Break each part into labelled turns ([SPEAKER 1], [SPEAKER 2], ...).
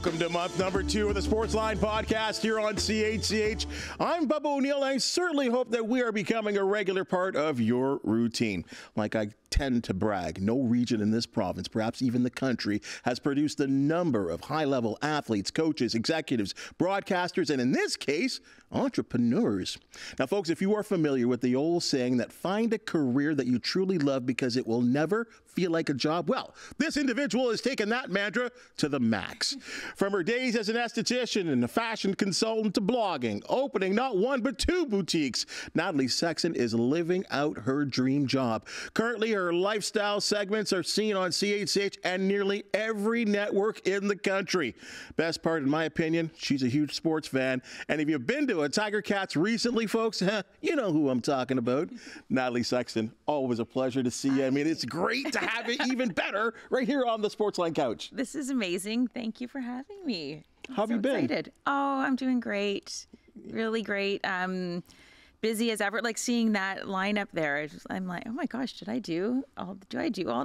[SPEAKER 1] Welcome to month number 2 of the Sportsline Podcast here on CHCH. I'm Bubba O'Neill, and I certainly hope that we are becoming a regular part of your routine. Like I tend to brag, no region in this province, perhaps even the country, has produced a number of high-level athletes, coaches, executives, broadcasters, and in this case, entrepreneurs. Now, folks, if you are familiar with the old saying that find a career that you truly love because it will never feel like a job, well, this individual has taken that mantra to the max. From her days as an esthetician and a fashion consultant to blogging, opening not one but 2 boutiques, Natalie Sexton is living out her dream job. Currently, her lifestyle segments are seen on CHCH and nearly every network in the country. Best part, in my opinion, she's a huge sports fan. And if you've been to a Tiger Cats recently, folks, you know who I'm talking about. Natalie Sexton, always a pleasure to see you. I mean, it's great to have it even better right here on the Sportsline couch.
[SPEAKER 2] This is amazing. Thank you for having me.
[SPEAKER 1] How have you been?
[SPEAKER 2] Excited. Oh, I'm doing great. Really great. Busy as ever. Like seeing that lineup there, I'm like, oh my gosh, do I do all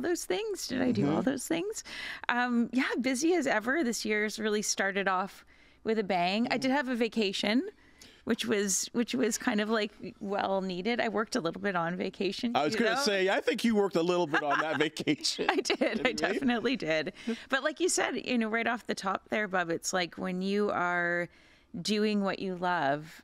[SPEAKER 2] those things? Did I do all those things? Yeah, busy as ever. This year's really started off with a bang. I did have a vacation, which was kind of like well needed. I worked a little bit on vacation.
[SPEAKER 1] I was going to say, I think you worked a little bit on that vacation.
[SPEAKER 2] I did. I definitely did. But like you said, right off the top there, Bub, it's like when you are doing what you love,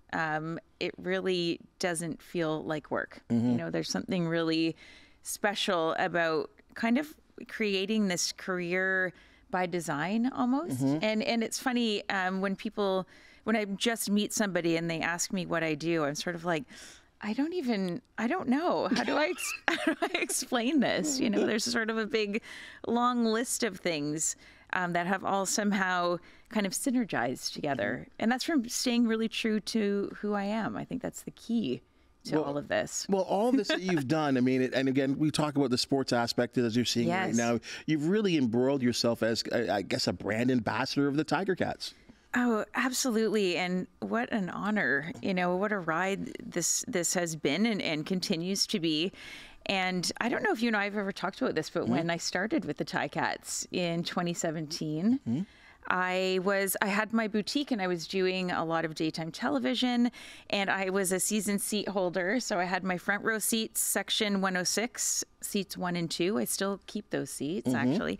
[SPEAKER 2] it really doesn't feel like work. There's something really special about kind of creating this career by design almost. And it's funny when I just meet somebody and they ask me what I do, I'm sort of like, I don't know. How do I explain this? There's sort of a big, long list of things that have all somehow kind of synergized together. And that's from staying really true to who I am. I think that's the key to all of this.
[SPEAKER 1] Well, all of this that you've done, I mean, and again, we talk about the sports aspect as you're seeing right now. You've really embroiled yourself as, I guess, a brand ambassador of the Tiger Cats.
[SPEAKER 2] Oh, absolutely. And what an honor, what a ride this has been and continues to be. And I don't know if you and I have ever talked about this, but when I started with the Ticats in 2017, I had my boutique and I was doing a lot of daytime television, and I was a season seat holder. So I had my front row seats, section 106, seats 1 and 2. I still keep those seats actually.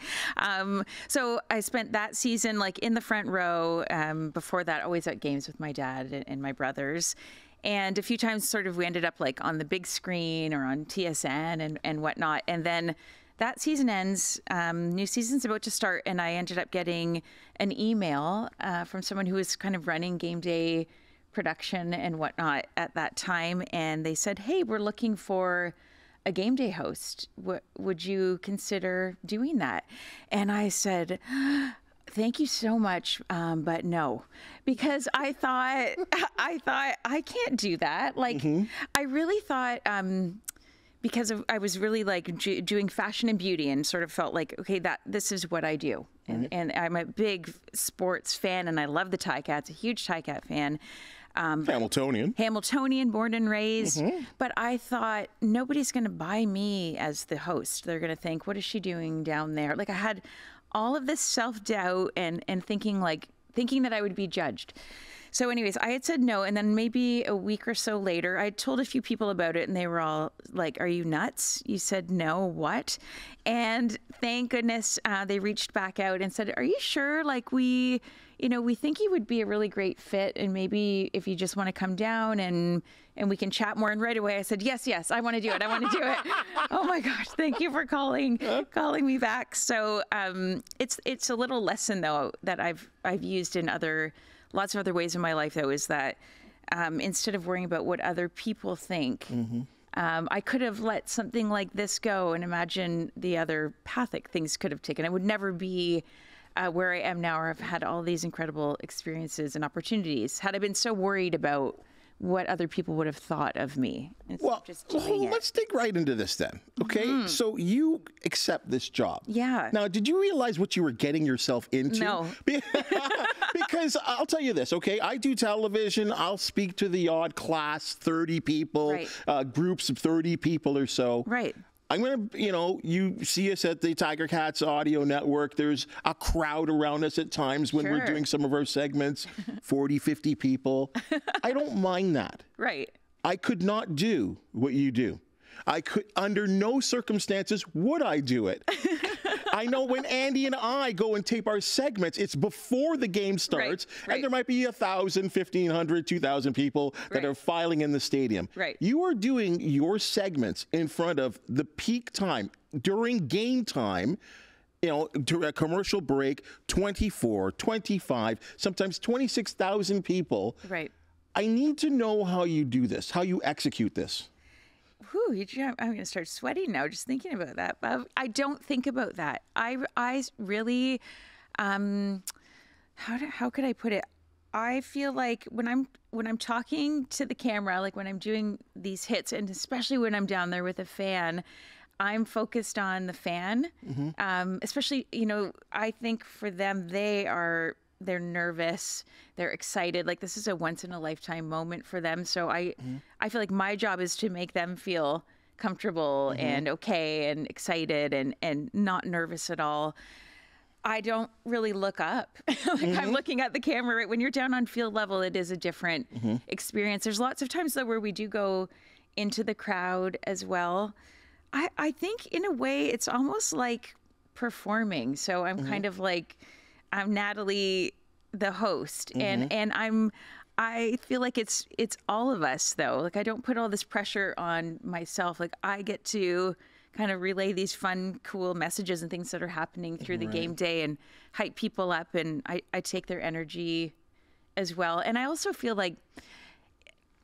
[SPEAKER 2] So I spent that season like in the front row. Before that, always at games with my dad and my brothers. And a few times sort of we ended up like on the big screen or on TSN and whatnot. And then that season ends, new season's about to start, and I ended up getting an email from someone who was kind of running game day production and whatnot at that time. And they said, hey, we're looking for a game day host. Would you consider doing that? And I said, thank you so much, but no, because I thought I can't do that. Like, I really thought, because I was really like doing fashion and beauty and sort of felt like, okay, this is what I do. And I'm a big sports fan, and I love the Ticats, a huge Ticat fan. Hamiltonian, born and raised. But I thought, nobody's going to buy me as the host. They're going to think, what is she doing down there? Like, I had all of this self-doubt and thinking that I would be judged. So anyways, I had said no, and then maybe a week or so later, I told a few people about it, and they were all like, are you nuts? You said no, what? And thank goodness they reached back out and said, are you sure? Like, we think you would be a really great fit, and maybe if you just want to come down and we can chat more. And right away I said, yes, I want to do it. Oh my gosh, thank you for calling me back. So it's a little lesson though that I've used in lots of other ways in my life, though, is that instead of worrying about what other people think, I could have let something like this go and imagine the other path that things could have taken. I would never be where I am now, or have had all these incredible experiences and opportunities had I been so worried about what other people would have thought of me.
[SPEAKER 1] Well, let's dig right into this then, okay? So you accept this job.
[SPEAKER 2] Yeah.
[SPEAKER 1] Now, did you realize what you were getting yourself into?
[SPEAKER 2] No.
[SPEAKER 1] Because I'll tell you this, okay? I do television. I'll speak to the odd class, 30 people,
[SPEAKER 2] right.
[SPEAKER 1] Groups of 30 people or so.
[SPEAKER 2] Right.
[SPEAKER 1] I'm going to, you see us at the Tiger Cats audio network. There's a crowd around us at times when we're doing some of our segments, 40, 50 people. I don't mind that.
[SPEAKER 2] Right.
[SPEAKER 1] I could not do what you do. I could, under no circumstances would I do it. I know when Andy and I go and tape our segments, it's before the game starts, and there might be 1,000, 1,500, 2,000 people that are filing in the stadium.
[SPEAKER 2] Right.
[SPEAKER 1] You are doing your segments in front of the peak time, during game time, to a commercial break, 24, 25, sometimes 26,000 people.
[SPEAKER 2] Right.
[SPEAKER 1] I need to know how you do this, how you execute this.
[SPEAKER 2] Whew, I'm going to start sweating now just thinking about that. I don't think about that. I really, how could I put it? I feel like when I'm talking to the camera, like when I'm doing these hits, and especially when I'm down there with a fan, I'm focused on the fan. Especially, I think for them, they're nervous, they're excited. Like this is a once in a lifetime moment for them. So I feel like my job is to make them feel comfortable and okay and excited and not nervous at all. I don't really look up. I'm looking at the camera. Right? When you're down on field level, it is a different experience. There's lots of times though where we do go into the crowd as well. I think in a way it's almost like performing. So I'm kind of like, I'm Natalie, the host, and I feel like it's all of us though. Like I don't put all this pressure on myself. Like I get to kind of relay these fun, cool messages and things that are happening through the game day and hype people up, and I take their energy as well. And I also feel like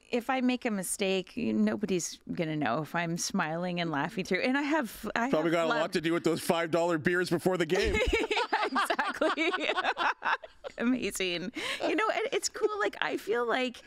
[SPEAKER 2] if I make a mistake, nobody's gonna know if I'm smiling and laughing through. And I
[SPEAKER 1] probably got a lot to do with those $5 beers before the game.
[SPEAKER 2] Exactly. Amazing. It's cool. Like I feel like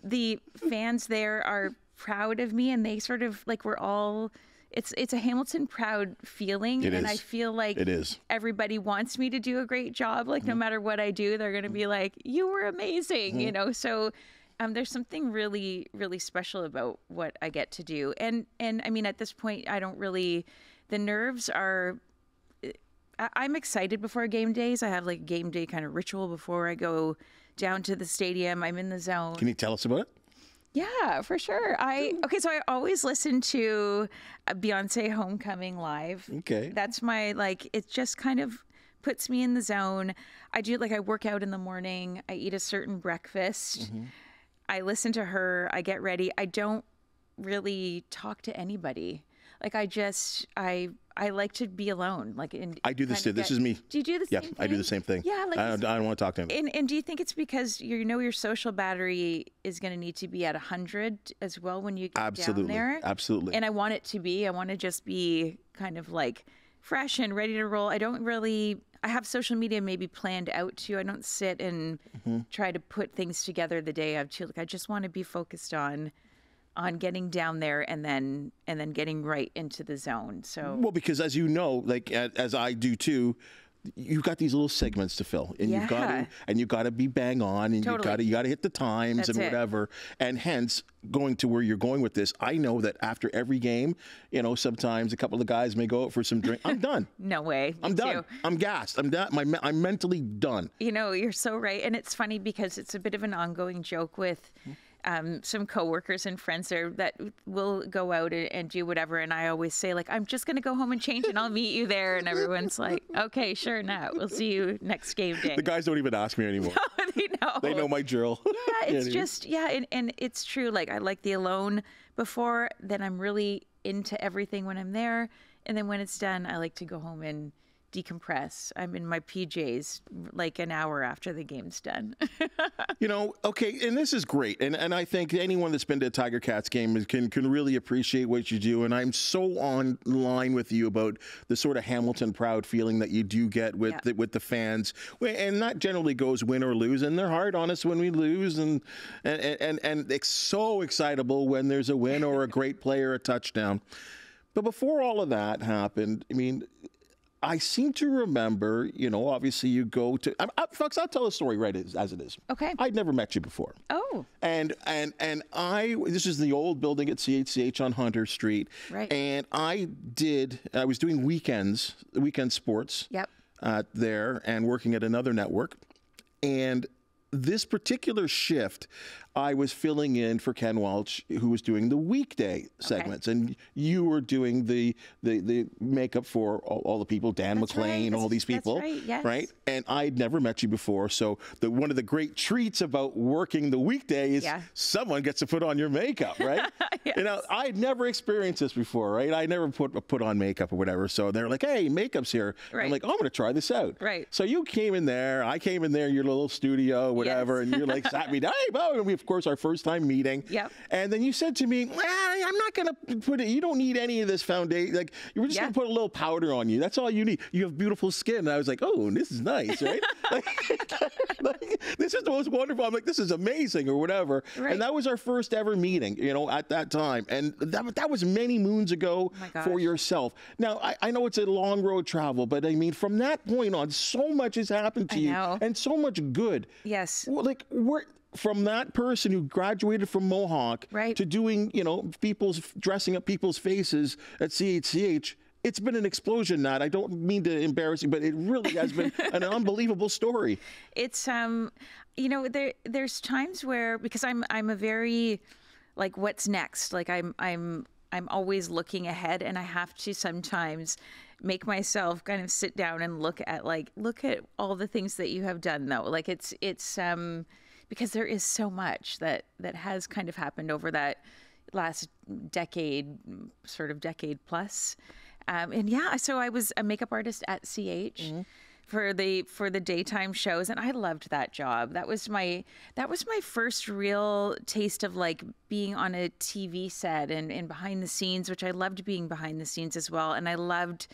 [SPEAKER 2] the fans there are proud of me, and they sort of like we're all. It's a Hamilton proud feeling, and I feel like
[SPEAKER 1] it is.
[SPEAKER 2] Everybody wants me to do a great job. Like no matter what I do, they're going to be like, "You were amazing," So there's something really, really special about what I get to do, and I mean at this point, I don't really. The nerves are. I'm excited before game days. I have like a game day kind of ritual before I go down to the stadium. I'm in the zone.
[SPEAKER 1] Can you tell us about it?
[SPEAKER 2] Yeah, for sure. So I always listen to Beyonce Homecoming live.
[SPEAKER 1] Okay.
[SPEAKER 2] That's my it just kind of puts me in the zone. I work out in the morning. I eat a certain breakfast. I listen to her. I get ready. I don't really talk to anybody. Like I like to be alone.
[SPEAKER 1] I do this too. This is me.
[SPEAKER 2] Do you do the same thing?
[SPEAKER 1] I do the same thing.
[SPEAKER 2] Yeah,
[SPEAKER 1] I don't want to talk to him.
[SPEAKER 2] And do you think it's because your social battery is going to need to be at 100 as well when you get down there?
[SPEAKER 1] Absolutely.
[SPEAKER 2] And I want it to be. I want to just be kind of like fresh and ready to roll. I have social media maybe planned out too. I don't sit and try to put things together the day of too. Like I just want to be focused on getting down there and then getting right into the zone. So because
[SPEAKER 1] as you know, like as I do too, you've got these little segments to fill, and you've got to be bang on, and you got to hit the times and whatever. And hence, going to where you're going with this, I know that after every game, sometimes a couple of guys may go out for some drink. I'm done.
[SPEAKER 2] No way.
[SPEAKER 1] I'm done. I'm gassed. I'm done. I'm mentally done.
[SPEAKER 2] You're so right, and it's funny because it's a bit of an ongoing joke with. Some coworkers and friends there that will go out and do whatever, and I always say I'm just gonna go home and change and I'll meet you there, and everyone's like, okay, sure, Nat, we'll see you next game day.
[SPEAKER 1] The guys don't even ask me anymore.
[SPEAKER 2] No, they know.
[SPEAKER 1] They know my drill.
[SPEAKER 2] Yeah, it's just and it's true. I like the alone before, then I'm really into everything when I'm there, and then when it's done, I like to go home and decompress. I'm in my PJs an hour after the game's done.
[SPEAKER 1] Okay, and this is great. And I think anyone that's been to a Tiger Cats game can really appreciate what you do. And I'm so on line with you about the sort of Hamilton proud feeling that you do get with the fans. And that generally goes win or lose. And they're hard on us when we lose. And it's so excitable when there's a win or a great play or a touchdown. But before all of that happened, I mean, I seem to remember, obviously you go to, folks, I'll tell the story right as it is.
[SPEAKER 2] Okay.
[SPEAKER 1] I'd never met you before.
[SPEAKER 2] Oh.
[SPEAKER 1] And this is the old building at CHCH on Hunter Street.
[SPEAKER 2] Right.
[SPEAKER 1] And I was doing weekend sports.
[SPEAKER 2] Yep.
[SPEAKER 1] There and working at another network. And this particular shift, I was filling in for Ken Welch, who was doing the weekday segments, and you were doing the makeup for all the people, Dan McLean, all these people,
[SPEAKER 2] that's right, yes.
[SPEAKER 1] right? And I'd never met you before, so one of the great treats about working the weekday is someone gets to put on your makeup, right?
[SPEAKER 2] Yes.
[SPEAKER 1] I'd never experienced this before, right? I never put on makeup or whatever, so they're like, "Hey, makeup's here."
[SPEAKER 2] Right.
[SPEAKER 1] I'm like, "Oh, I'm going to try this out."
[SPEAKER 2] Right.
[SPEAKER 1] So you came in there, I came in there, your little studio, whatever, and you're like, sat me down, "Hey, Bo," and we, of course, our first time meeting.
[SPEAKER 2] Yep.
[SPEAKER 1] And then you said to me, "I'm not going to put it, you don't need any of this foundation. Like, you're just going to put a little powder on you. That's all you need. You have beautiful skin." And I was like, "Oh, this is nice," right? This is the most wonderful. I'm like, "This is amazing," or whatever.
[SPEAKER 2] Right.
[SPEAKER 1] And that was our first ever meeting, at that time. And that was many moons ago for yourself. Now, I know it's a long road travel, but I mean, from that point on, so much has happened to you. And so much good.
[SPEAKER 2] Yes.
[SPEAKER 1] Well, like, from that person who graduated from Mohawk to doing, dressing up people's faces at CHCH, it's been an explosion, Nat. I don't mean to embarrass you, but it really has been an unbelievable story.
[SPEAKER 2] It's, there's times where, because I'm a very, like, what's next? Like, I'm always looking ahead, and I have to sometimes make myself kind of sit down and look at all the things that you have done, though. Like, it's because there is so much that has kind of happened over that last decade plus. So I was a makeup artist at CH for the daytime shows, and I loved that job. That was my first real taste of like being on a TV set and behind the scenes, which I loved being behind the scenes as well. And I loved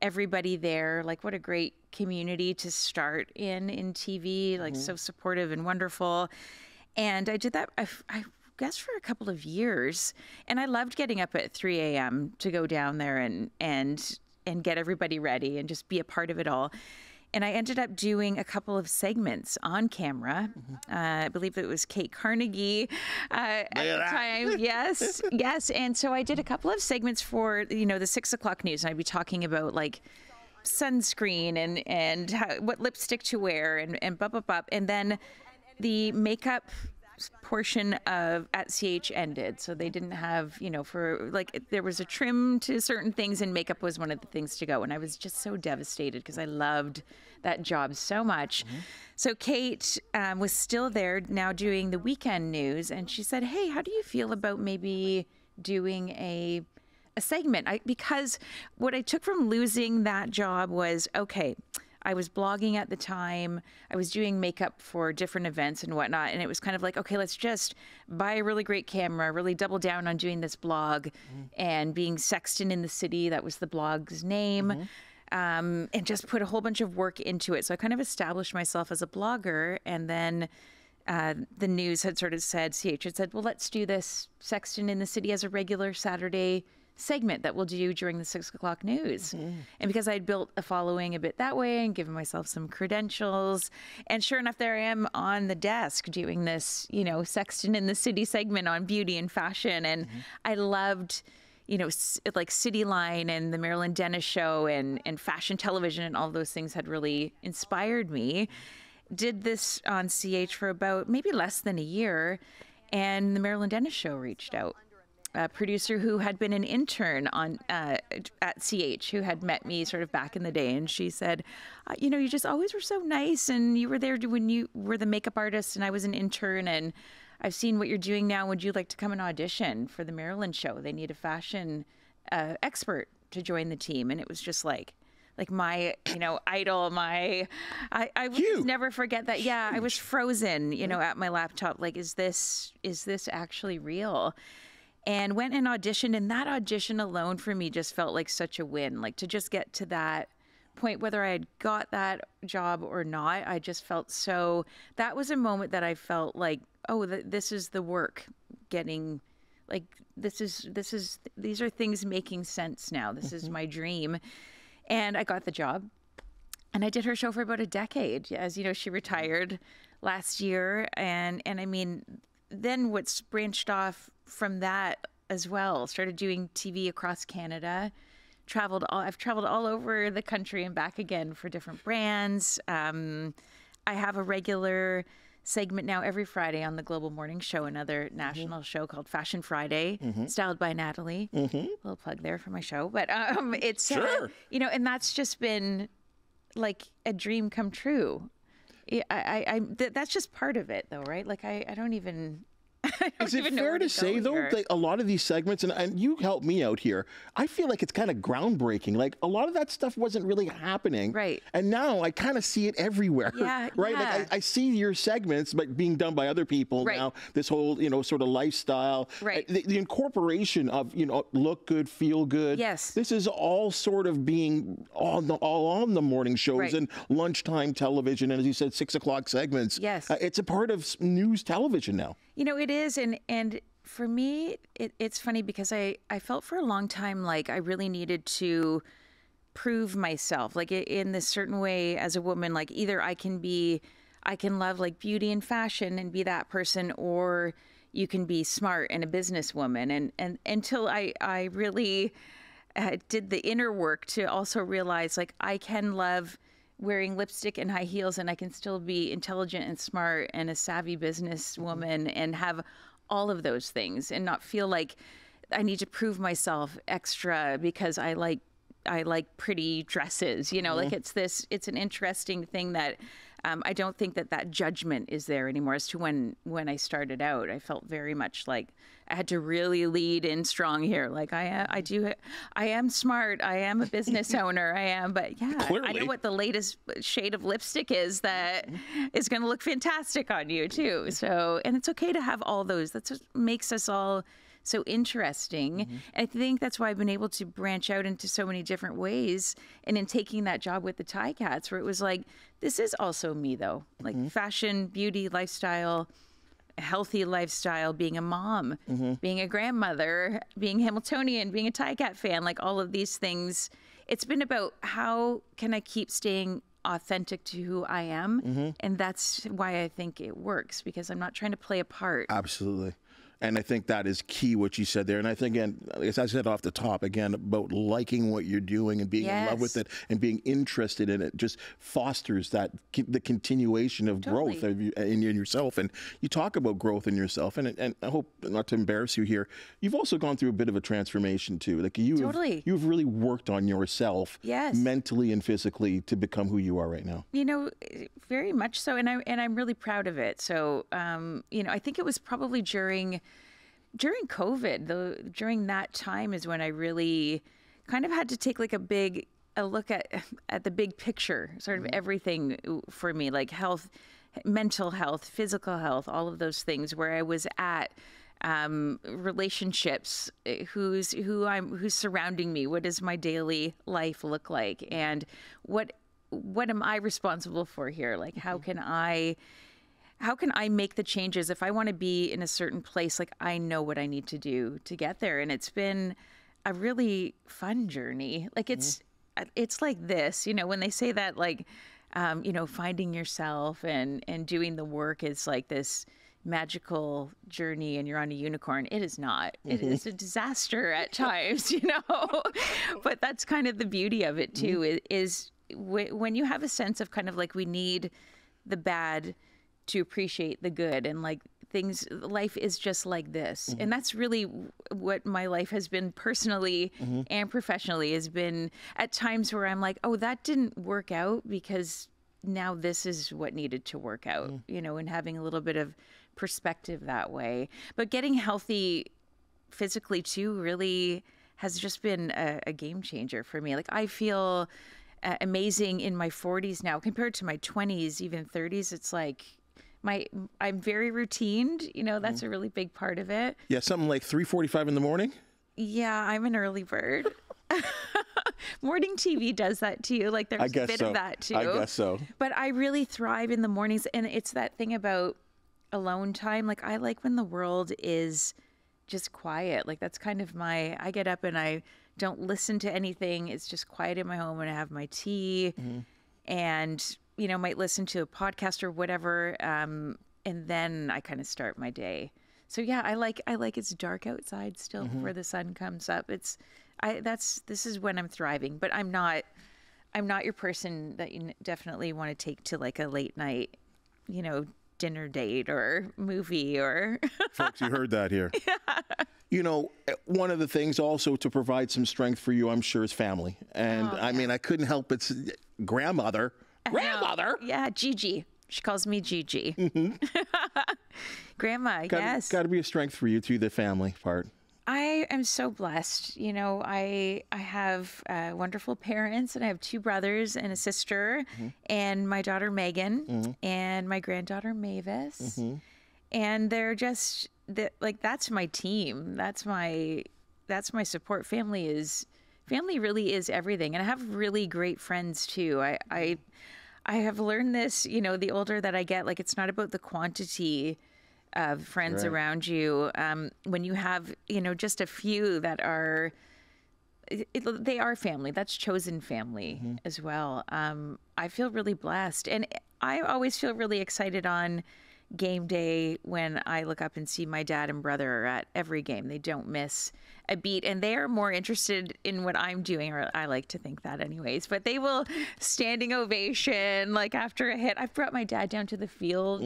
[SPEAKER 2] everybody there. Like, what a great community to start in TV, like so supportive and wonderful. And I did that, I guess, for a couple of years. And I loved getting up at 3 a.m. to go down there and get everybody ready and just be a part of it all. And I ended up doing a couple of segments on camera. I believe it was Kate Carnegie at the time. Yes, yes. And so I did a couple of segments for, the 6 o'clock news. And I'd be talking about like sunscreen and what lipstick to wear and blah, blah, blah. And then the makeup portion of at CH ended, so they didn't have, for like, there was a trim to certain things, and makeup was one of the things to go. And I was just so devastated because I loved that job so much. So Kate was still there now doing the weekend news, and she said, "Hey, how do you feel about maybe doing a segment?" Because what I took from losing that job was, okay, I was blogging at the time. I was doing makeup for different events and whatnot. And it was kind of like, okay, let's just buy a really great camera, really double down on doing this blog and being Sexton in the City. That was the blog's name. And just put a whole bunch of work into it. So I kind of established myself as a blogger. And then the news had sort of said, CH had said, well, let's do this Sexton in the City as a regular Saturday segment that we'll do during the 6 o'clock news. And because I'd built a following a bit that way and given myself some credentials, and sure enough, there I am on the desk doing this, Sexton in the City segment on beauty and fashion. And I loved, like Cityline and the Marilyn Dennis Show and fashion television, and all those things had really inspired me. Did this on CH for about maybe less than a year, and the Marilyn Dennis Show reached out. A producer who had been an intern on at CH, who had met me sort of back in the day, and she said, you just always were so nice, and you were there when you were the makeup artist and I was an intern, and I've seen what you're doing now. Would you like to come and audition for the Marilyn Show? They need a fashion expert to join the team. And it was just like my, idol, I will just never forget that. Yeah, I was frozen, at my laptop. Like, is this actually real? And went and auditioned, and that audition alone for me just felt like such a win. Like, to just get to that point, whether I had got that job or not, I just felt so, that was a moment that I felt like, oh, this is the work getting, like, these are things making sense now. This is my dream. And I got the job. And I did her show for about a decade. As you know, she retired last year. And I mean, then what's branched off from that as well, started doing TV across Canada, I've traveled all over the country and back again for different brands. I have a regular segment now every Friday on the Global Morning Show, another national show called Fashion Friday, styled by Natalie. Little plug there for my show. But it's,
[SPEAKER 1] Sure.
[SPEAKER 2] And that's just been like a dream come true. That's just part of it, though, right? Like, I don't even...
[SPEAKER 1] Is it fair to say, though, that a lot of these segments, and you help me out here, I feel like it's kind of groundbreaking. Like, a lot of that stuff wasn't really happening.
[SPEAKER 2] Right.
[SPEAKER 1] And now I kind of see it everywhere.
[SPEAKER 2] Yeah.
[SPEAKER 1] Right?
[SPEAKER 2] Yeah.
[SPEAKER 1] Like, I see your segments, but being done by other people now, this whole, sort of lifestyle.
[SPEAKER 2] Right.
[SPEAKER 1] The incorporation of, look good, feel good.
[SPEAKER 2] Yes.
[SPEAKER 1] This is all sort of being all on the morning shows and lunchtime television. And as you said, 6 o'clock segments.
[SPEAKER 2] Yes.
[SPEAKER 1] It's a part of news television now.
[SPEAKER 2] It is. And for me, it's funny because I felt for a long time like I really needed to prove myself, like in this certain way as a woman, like either I can love like beauty and fashion and be that person, or you can be smart and a businesswoman. And until I really did the inner work to also realize like I can love wearing lipstick and high heels, and I can still be intelligent and smart and a savvy businesswoman and have all of those things and not feel like I need to prove myself extra because I like pretty dresses, like it's an interesting thing that I don't think that judgment is there anymore. As to when I started out, I felt very much like I had to really lead in strong here. Like I am smart. I am a business owner. I am, but yeah,
[SPEAKER 1] Clearly.
[SPEAKER 2] I know what the latest shade of lipstick is that is going to look fantastic on you too. So, and it's okay to have all those. That's what makes us all so interesting. I think that's why I've been able to branch out into so many different ways. And in taking that job with the Tie Cats, where it was like, this is also me though, like fashion, beauty, lifestyle, healthy lifestyle, being a mom, being a grandmother, being Hamiltonian, being a Tie Cat fan, like all of these things. It's been about how can I keep staying authentic to who I am. And that's why I think it works, because I'm not trying to play a part.
[SPEAKER 1] Absolutely. And I think that is key, what you said there. And I think, again, as I said off the top, again, about liking what you're doing and being in love with it and being interested in it just fosters that the continuation of growth in yourself. And you talk about growth in yourself. And I hope not to embarrass you here, you've also gone through a bit of a transformation, too. Like you've really worked on yourself mentally and physically to become who you are right now.
[SPEAKER 2] Very much so. And I'm really proud of it. So, I think it was probably during COVID, during that time is when I really kind of had to take like a look at the big picture, sort of everything for me, like health, mental health, physical health, all of those things, where I was at, relationships, who's surrounding me, what does my daily life look like, and what am I responsible for here? Like, how can I make the changes if I want to be in a certain place? Like, I know what I need to do to get there. And it's been a really fun journey. Like it's like this, when they say that, like, finding yourself and doing the work is like this magical journey and you're on a unicorn. It is not. It is a disaster at times, but that's kind of the beauty of it too, is when you have a sense of kind of like, we need the bad to appreciate the good, and like life is just like this. And that's really what my life has been personally and professionally, has been at times where I'm like, oh, that didn't work out because now this is what needed to work out, and having a little bit of perspective that way. But getting healthy physically too really has just been a game changer for me. Like I feel amazing in my 40s now compared to my 20s, even 30s. It's like, I'm very routined, that's a really big part of it.
[SPEAKER 1] Yeah, something like 3:45 in the morning?
[SPEAKER 2] Yeah, I'm an early bird. Morning TV does that to you. Like there's a bit of that too.
[SPEAKER 1] I guess so.
[SPEAKER 2] But I really thrive in the mornings, and it's that thing about alone time. Like I like when the world is just quiet. Like that's kind of I get up and I don't listen to anything. It's just quiet in my home and I have my tea and, might listen to a podcast or whatever. And then I kind of start my day. So yeah, I like it's dark outside still before the sun comes up. This is when I'm thriving, but I'm not your person that you definitely want to take to like a late night, dinner date or movie or.
[SPEAKER 1] Folks, you heard that here. One of the things also to provide some strength for you, I'm sure, is family. And I mean, I couldn't help but grandmother. Grandmother?
[SPEAKER 2] Yeah, Gigi. She calls me Gigi. Grandma, yes.
[SPEAKER 1] Got to be a strength for you, too, the family part.
[SPEAKER 2] I am so blessed. I have wonderful parents, and I have 2 brothers and a sister, and my daughter Megan, and my granddaughter Mavis. And they're just, that's my team. That's my support. Family really is everything. And I have really great friends, too. I have learned this, the older that I get, it's not about the quantity of friends around you. When you have, just a few that are, they are family. That's chosen family as well. I feel really blessed. And I always feel really excited on game day when I look up and see my dad and brother are at every game. They don't miss a beat, and they are more interested in what I'm doing, or I like to think that anyways, but they will standing ovation after a hit. I've brought my dad down to the field,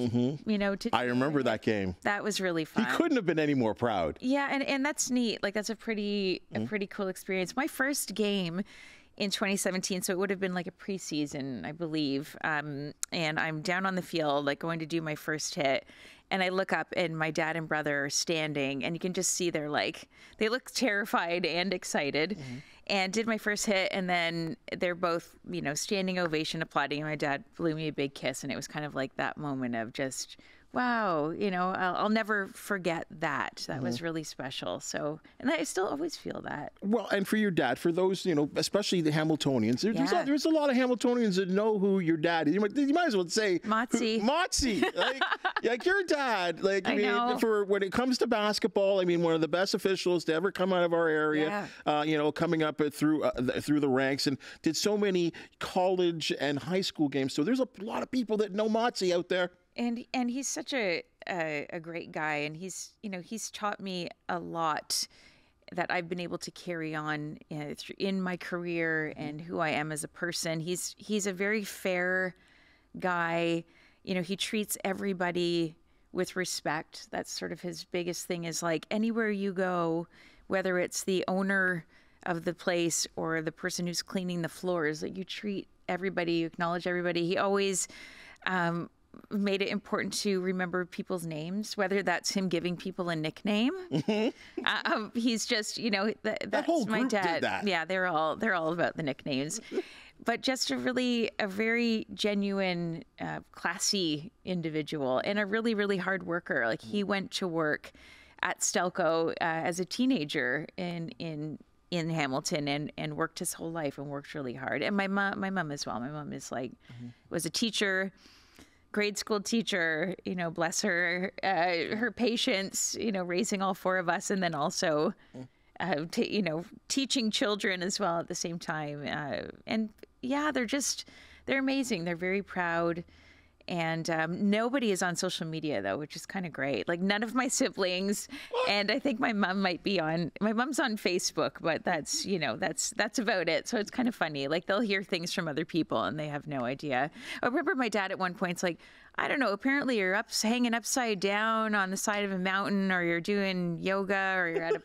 [SPEAKER 2] I remember
[SPEAKER 1] that game.
[SPEAKER 2] That was really fun.
[SPEAKER 1] He couldn't have been any more proud.
[SPEAKER 2] Yeah, and that's neat. That's a pretty cool experience. My first game in 2017, so it would have been a preseason, I believe. And I'm down on the field, going to do my first hit. And I look up and my dad and brother are standing, and you can just see they're they look terrified and excited. And did my first hit, and then they're both, standing ovation, applauding. And my dad blew me a big kiss, and it was kind of that moment of just, wow, I'll never forget that. That was really special. So, and I still always feel that.
[SPEAKER 1] Well, and for your dad, for those, especially the Hamiltonians, there's a lot of Hamiltonians that know who your dad is. You might as well say
[SPEAKER 2] Motzi.
[SPEAKER 1] Motzi. Your dad, I mean, for when it comes to basketball, I mean, one of the best officials to ever come out of our area, coming up through the ranks, and did so many college and high school games. So there's a lot of people that know Motzi out there.
[SPEAKER 2] And he's such a great guy, and he's taught me a lot that I've been able to carry on in my career and who I am as a person. He's a very fair guy. He treats everybody with respect. That's sort of his biggest thing, is anywhere you go, whether it's the owner of the place or the person who's cleaning the floors, you treat everybody, you acknowledge everybody. He always made it important to remember people's names, whether that's him giving people a nickname. He's just, that's
[SPEAKER 1] whole
[SPEAKER 2] my
[SPEAKER 1] group
[SPEAKER 2] dad.
[SPEAKER 1] did that.
[SPEAKER 2] Yeah, they're all about the nicknames. But just a very genuine, classy individual, and a really, really hard worker. He went to work at Stelco as a teenager in Hamilton and worked his whole life and worked really hard. And my mom as well. My mom is was a teacher, grade school teacher, bless her, her patience, raising all 4 of us, and then also, teaching children as well at the same time. And yeah, they're amazing. They're very proud. And nobody is on social media, though, which is kind of great. None of my siblings, and I think my mom's on Facebook, but that's about it. So it's kind of funny. They'll hear things from other people and they have no idea. I remember my dad at one point, I don't know, apparently you're hanging upside down on the side of a mountain, or you're doing yoga, or you're at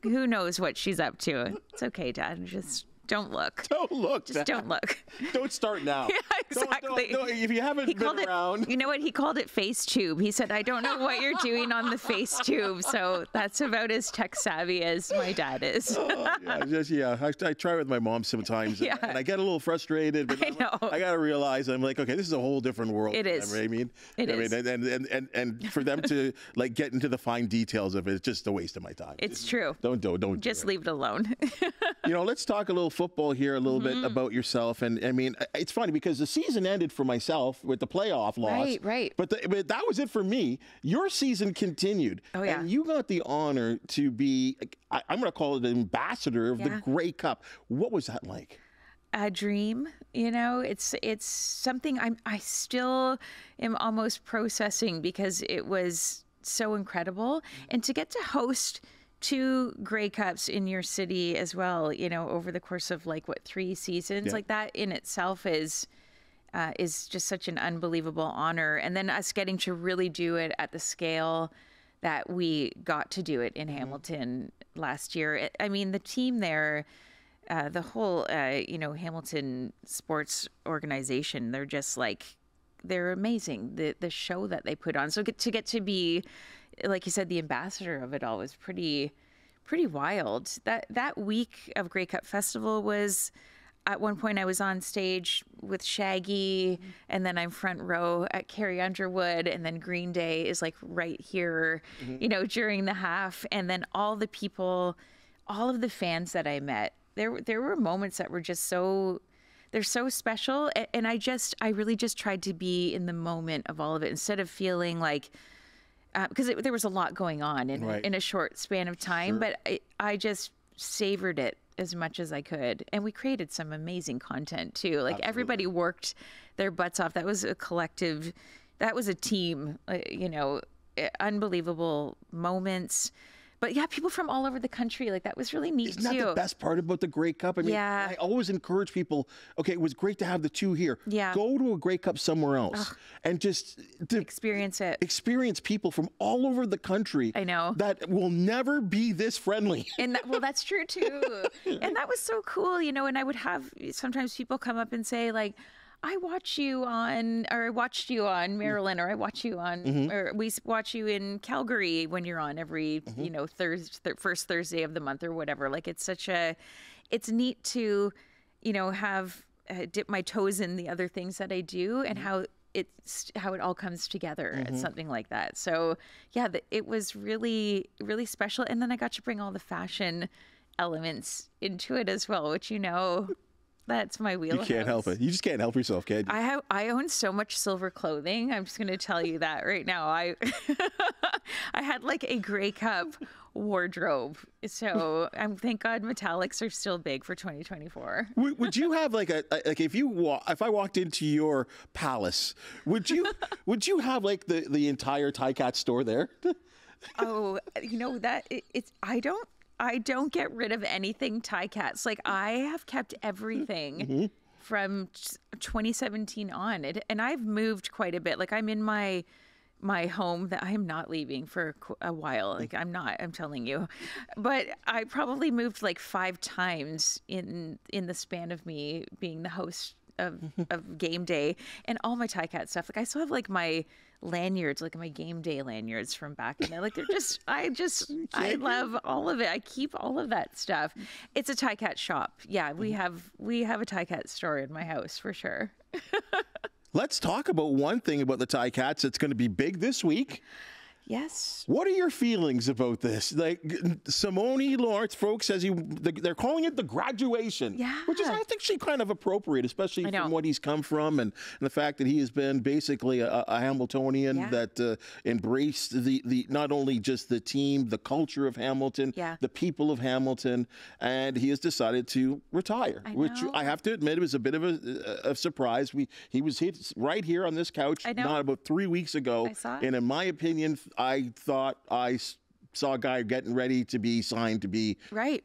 [SPEAKER 2] who knows what she's up to. It's okay, Dad. Just don't look.
[SPEAKER 1] Don't look.
[SPEAKER 2] Just don't look.
[SPEAKER 1] Don't start now.
[SPEAKER 2] Yeah, exactly.
[SPEAKER 1] Don't, if you haven't been around.
[SPEAKER 2] You know what? He called it face tube. He said, I don't know what you're doing on the face tube. So that's about as tech savvy as my dad is.
[SPEAKER 1] I try with my mom sometimes, and I get a little frustrated, but I got to realize, I'm okay, this is a whole different world.
[SPEAKER 2] It is.
[SPEAKER 1] I mean,
[SPEAKER 2] it is.
[SPEAKER 1] And for them to get into the fine details of it, it's just a waste of my time.
[SPEAKER 2] It's true.
[SPEAKER 1] Don't
[SPEAKER 2] just leave it alone.
[SPEAKER 1] Let's talk a little football here a little bit about yourself. And I mean, it's funny because the season ended for myself with the playoff loss.
[SPEAKER 2] Right.
[SPEAKER 1] But that was it for me. Your season continued.
[SPEAKER 2] Oh, yeah.
[SPEAKER 1] And you got the honor to be, I'm going to call it an ambassador of the Grey Cup. What was that like?
[SPEAKER 2] A dream, it's something I still am almost processing because it was so incredible. And to get to host 2 Grey Cups in your city as well, over the course of 3 seasons, like that in itself is just such an unbelievable honor. And then us getting to really do it at the scale that we got to do it in Hamilton last year. I mean, the team there, the whole, Hamilton sports organization, they're just they're amazing. The show that they put on. So to get to be, like you said, the ambassador of it all was pretty wild. That week of Grey Cup Festival was, at one point I was on stage with Shaggy, and then I'm front row at Carrie Underwood, and then Green Day is right here, during the half. And then all the people, all of the fans that I met, there were moments that were just they're so special. And I really just tried to be in the moment of all of it instead of feeling because there was a lot going on in a short span of time, but I just savored it as much as I could. And we created some amazing content too. Everybody worked their butts off. That was a collective, that was a team, unbelievable moments. But yeah, people from all over the country, that was really neat too.
[SPEAKER 1] Isn't that the best part about the Grey Cup? I mean, I always encourage people, okay, it was great to have the 2 here.
[SPEAKER 2] Yeah.
[SPEAKER 1] Go to a Grey Cup somewhere else and just
[SPEAKER 2] experience it.
[SPEAKER 1] Experience people from all over the country.
[SPEAKER 2] I know.
[SPEAKER 1] That will never be this friendly.
[SPEAKER 2] And that's true too. And that was so cool, and I would have sometimes people come up and say I watched you on Maryland, or I watch you on, or we watch you in Calgary when you're on every, first Thursday of the month or whatever. It's neat to, have dip my toes in the other things that I do and how it all comes together at something like that. So yeah, it was really, really special. And then I got to bring all the fashion elements into it as well, which, that's my wheelhouse.
[SPEAKER 1] You can't help it. You just can't help yourself, can you?
[SPEAKER 2] I own so much silver clothing. I'm just going to tell you that right now. I had a Grey Cup wardrobe. So thank God metallics are still big for 2024.
[SPEAKER 1] Would you have if I walked into your palace, would you have the entire Ticats store there?
[SPEAKER 2] Oh, I don't get rid of anything Ticats. I have kept everything from 2017 on. And I've moved quite a bit. I'm in my home that I'm not leaving for a while. I'm telling you. But I probably moved 5 times in the span of me being the host of game day, and all my Ticat stuff. I still have my lanyards, my game day lanyards from back in there. They're just, I love all of it. I keep all of that stuff. It's a Ticat shop. Yeah, we have a Ticat store in my house for sure.
[SPEAKER 1] Let's talk about one thing about the Ticats that's going to be big this week.
[SPEAKER 2] Yes.
[SPEAKER 1] What are your feelings about this? Simone Lawrence, folks, says they're calling it the graduation.
[SPEAKER 2] Yeah.
[SPEAKER 1] Which is, I think, kind of appropriate, especially from what he's come from and the fact that he has been basically a Hamiltonian that embraced the not only just the team, the culture of Hamilton, the people of Hamilton, and he has decided to retire, which I have to admit, it was a bit of a surprise. He was hit right here on this couch not about 3 weeks ago.
[SPEAKER 2] I saw it.
[SPEAKER 1] And in my opinion, I thought I saw a guy getting ready to be signed to be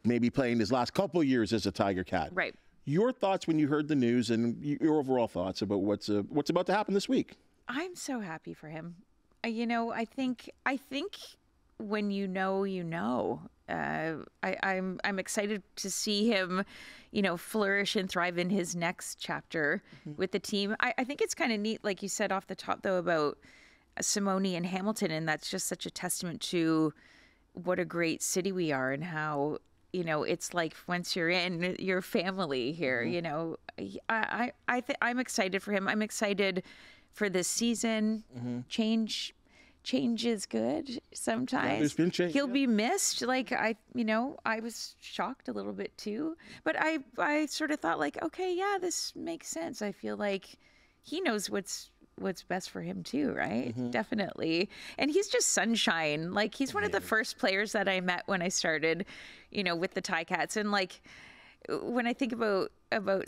[SPEAKER 1] maybe playing his last couple of years as a Tiger Cat.
[SPEAKER 2] Right.
[SPEAKER 1] Your thoughts when you heard the news and your overall thoughts about what's about to happen this week?
[SPEAKER 2] I'm so happy for him. I think when you know. I'm excited to see him, flourish and thrive in his next chapter with the team. I think it's kind of neat, like you said off the top, though, about Simone and Hamilton, and that's just such a testament to what a great city we are and how, it's once you're in, your family here. I'm excited for him. I'm excited for this season. Change change is good sometimes.
[SPEAKER 1] Yeah, there's been change.
[SPEAKER 2] He'll be missed. Like I was shocked a little bit too, but I sort of thought like, okay, yeah, this makes sense. I feel like he knows what's best for him too, right? Definitely. And he's just sunshine. Like he's one of the first players that I met when I started, with the Ticats. And like when I think about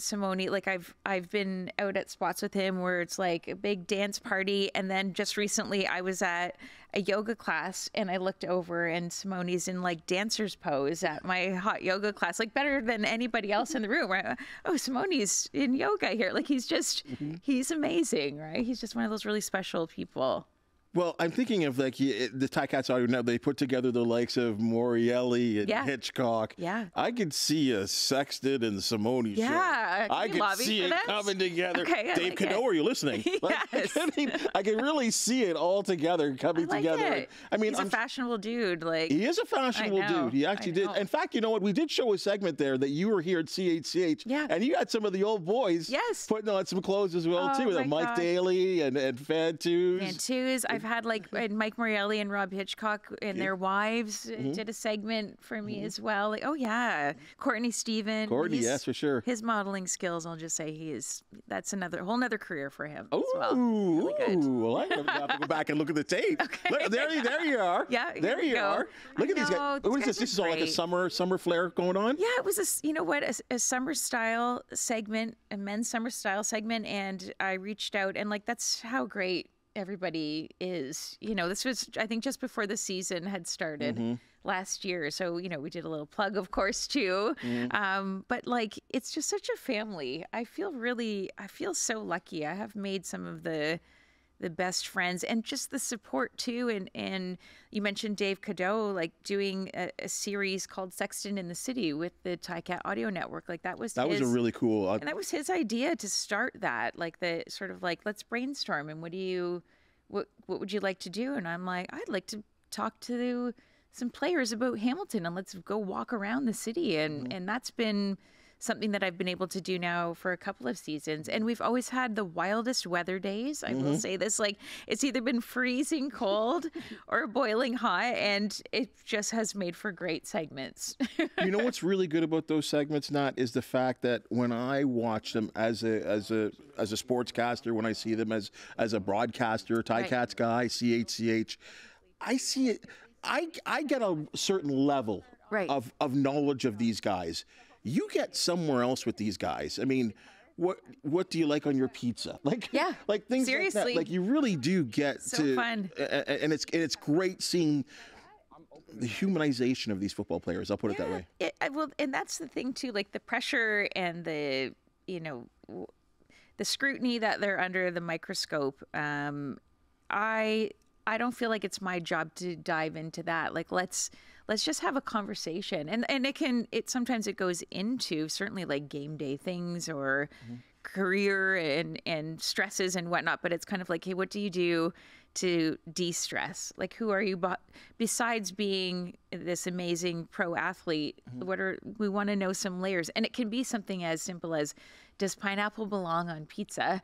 [SPEAKER 2] Simone, like I've been out at spots with him where it's like a big dance party, and then just recently I was at a yoga class and I looked over and Simone's in like dancer's pose at my hot yoga class, like better than anybody else in the room. Right? Oh, Simone's in yoga here. Like he's just he's amazing, right? He's just one of those really special people.
[SPEAKER 1] Well, I'm thinking of like the Ticats audio now. They put together the likes of Morielli and Hitchcock.
[SPEAKER 2] Yeah.
[SPEAKER 1] I could see a Sexton and Simone show.
[SPEAKER 2] Yeah.
[SPEAKER 1] I could see it coming together.
[SPEAKER 2] Okay,
[SPEAKER 1] Dave Cadeau, are you listening?
[SPEAKER 2] Yes.
[SPEAKER 1] I mean, I can really see it all together coming together.
[SPEAKER 2] It.
[SPEAKER 1] I mean,
[SPEAKER 2] he's a fashionable dude. Like
[SPEAKER 1] he is a fashionable dude. He actually did. In fact, you know what? We did show a segment there that you were here at CHCH.
[SPEAKER 2] Yeah.
[SPEAKER 1] And you had some of the old boys. Putting on some clothes as well too. With Mike Daly and Fantus.
[SPEAKER 2] Fantus. I've had like Mike Morelli and Rob Hitchcock and their wives did a segment for me as well. Like, oh yeah, Courtney Stephen.
[SPEAKER 1] Courtney, yes, for sure.
[SPEAKER 2] His modeling skills, I'll just say that's whole nother career for him as well.
[SPEAKER 1] Really good. Well, I have to go back and look at the tape.
[SPEAKER 2] Okay.
[SPEAKER 1] Look, there you are.
[SPEAKER 2] Yeah,
[SPEAKER 1] there you are. Look at these guys. What is this? This is all like a summer flair going on?
[SPEAKER 2] Yeah, it was a summer style segment, a men's summer style segment, and I reached out and like that's how great everybody is. This was I think just before the season had started last year, so we did a little plug of course too. But like it's just such a family. I feel so lucky. I have made some of the best friends and just the support too. And you mentioned Dave Cadeau, like doing a series called Sexton in the City with the Ticat Audio Network. Like that was a really cool, and that was his idea to start that, like the sort of like, let's brainstorm and what would you like to do? And I'm like, I'd like to talk to some players about Hamilton and let's go walk around the city. And that's been something that I've been able to do now for a couple of seasons. And we've always had the wildest weather days. I will say this, like it's either been freezing cold or boiling hot, and it just has made for great segments.
[SPEAKER 1] You know what's really good about those segments, Nat, is the fact that when I watch them as a sportscaster, when I see them as a broadcaster, Ticats guy, CHCH, I see it. I get a certain level of knowledge of these guys. You get somewhere else with these guys. I mean, what do you like on your pizza? Like things
[SPEAKER 2] seriously.
[SPEAKER 1] like that. Like you really do get
[SPEAKER 2] so fun.
[SPEAKER 1] And it's great seeing the humanization of these football players. I'll put it that way.
[SPEAKER 2] Well, and that's the thing too. Like the pressure and the the scrutiny that they're under, the microscope. I don't feel like it's my job to dive into that. Like let's just have a conversation. And it sometimes it goes into certainly like game day things or career and stresses and whatnot. But it's kind of like, hey, what do you do to de-stress? Like, who are you besides being this amazing pro athlete? We want to know some layers. And it can be something as simple as, does pineapple belong on pizza?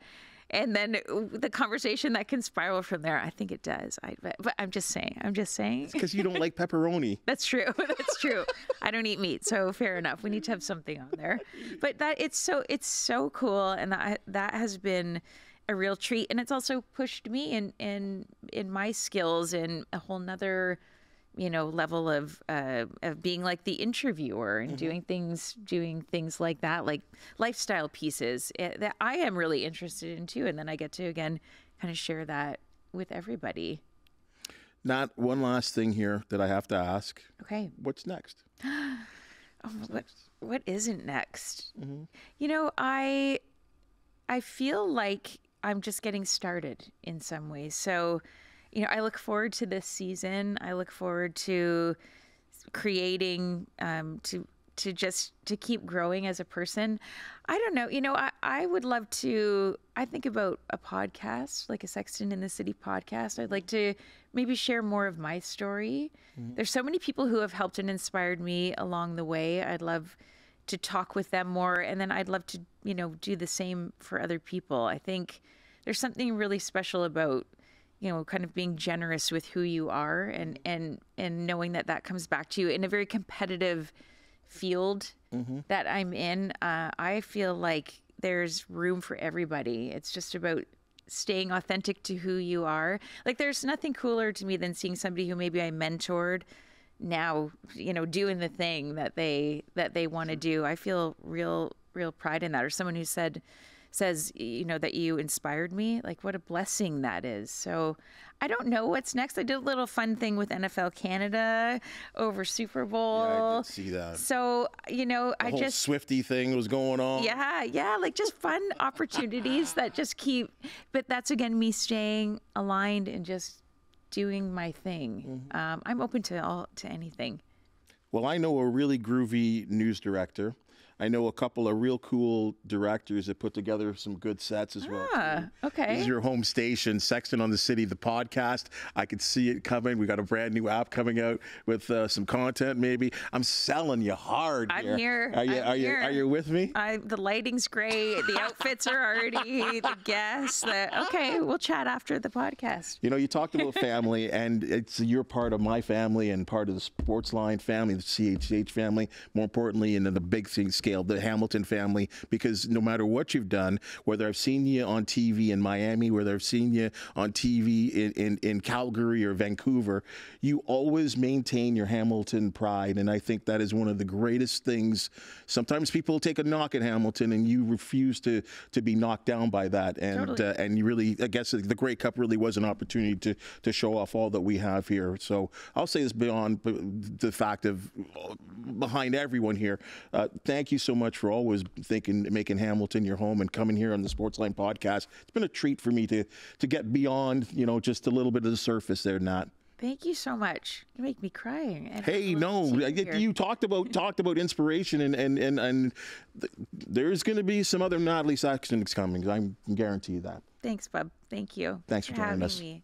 [SPEAKER 2] And then the conversation that can spiral from there, I think it does. But I'm just saying. It's
[SPEAKER 1] because you don't like pepperoni.
[SPEAKER 2] That's true. That's true. I don't eat meat, so fair enough. We need to have something on there. But it's so cool, and that has been a real treat. And it's also pushed me in my skills in a whole nother level of being like the interviewer and doing things like that, like lifestyle pieces that I am really interested in too. And then I get to, again, kind of share that with everybody.
[SPEAKER 1] Not one last thing here that I have to ask.
[SPEAKER 2] Okay.
[SPEAKER 1] What's next?
[SPEAKER 2] What isn't next? I feel like I'm just getting started in some ways. So, I look forward to this season. I look forward to creating, to keep growing as a person. I don't know. I would love to, I think about a podcast, like a Sexton in the City podcast. I'd like to maybe share more of my story. There's so many people who have helped and inspired me along the way. I'd love to talk with them more. And then I'd love to, do the same for other people. I think there's something really special about kind of being generous with who you are and knowing that comes back to you in a very competitive field that I'm in. I feel like there's room for everybody. It's just about staying authentic to who you are. Like, there's nothing cooler to me than seeing somebody who maybe I mentored now, doing the thing that they want to do. I feel real pride in that. Or someone who says, that you inspired me. Like, what a blessing that is. So I don't know what's next. I did a little fun thing with NFL Canada over Super Bowl.
[SPEAKER 1] Yeah, I did see that.
[SPEAKER 2] So,
[SPEAKER 1] the whole Swiftie thing was going on.
[SPEAKER 2] Yeah, like just fun opportunities that just keep, but that's again me staying aligned and just doing my thing. I'm open to anything.
[SPEAKER 1] Well, I know a really groovy news director. I know a couple of real cool directors that put together some good sets as well.
[SPEAKER 2] Okay.
[SPEAKER 1] This is your home station, Sexton on the City, the podcast. I could see it coming. We got a brand new app coming out with some content. Maybe I'm selling you hard.
[SPEAKER 2] I'm here.
[SPEAKER 1] Are you with me?
[SPEAKER 2] The lighting's great. The outfits are already the guests. Okay, we'll chat after the podcast.
[SPEAKER 1] You talked about family, and you're part of my family and part of the Sportsline family, the CHH family. More importantly, and in the big thing scale, the Hamilton family, because no matter what you've done, whether I've seen you on TV in Miami, whether I've seen you on TV in Calgary or Vancouver, you always maintain your Hamilton pride. And I think that is one of the greatest things. Sometimes people take a knock at Hamilton, and you refuse to be knocked down by that. And
[SPEAKER 2] Totally.
[SPEAKER 1] And you really, I guess the Grey Cup really was an opportunity to show off all that we have here. So I'll say this beyond the fact of behind everyone here. Thank you so much for always making Hamilton your home and coming here on the Sportsline podcast. It's been a treat for me to get beyond, just a little bit of the surface there, Nat.
[SPEAKER 2] Thank you so much. You make me cry.
[SPEAKER 1] Hey, no, you talked about inspiration, and there's going to be some other Natalie Sextons coming. I can guarantee you that.
[SPEAKER 2] Thanks, bub. Thank you.
[SPEAKER 1] Thanks for joining us.
[SPEAKER 2] Me.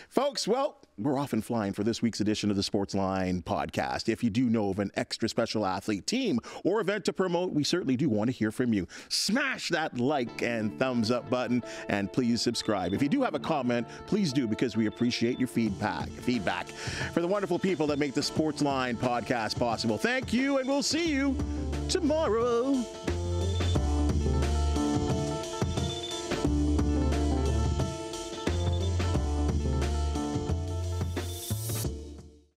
[SPEAKER 1] Folks, well, we're off and flying for this week's edition of the Sportsline podcast. If you do know of an extra special athlete, team, or event to promote, we certainly do want to hear from you. Smash that like and thumbs up button, and please subscribe. If you do have a comment, please do, because we appreciate your feedback. For the wonderful people that make the Sportsline podcast possible, thank you, and we'll see you tomorrow.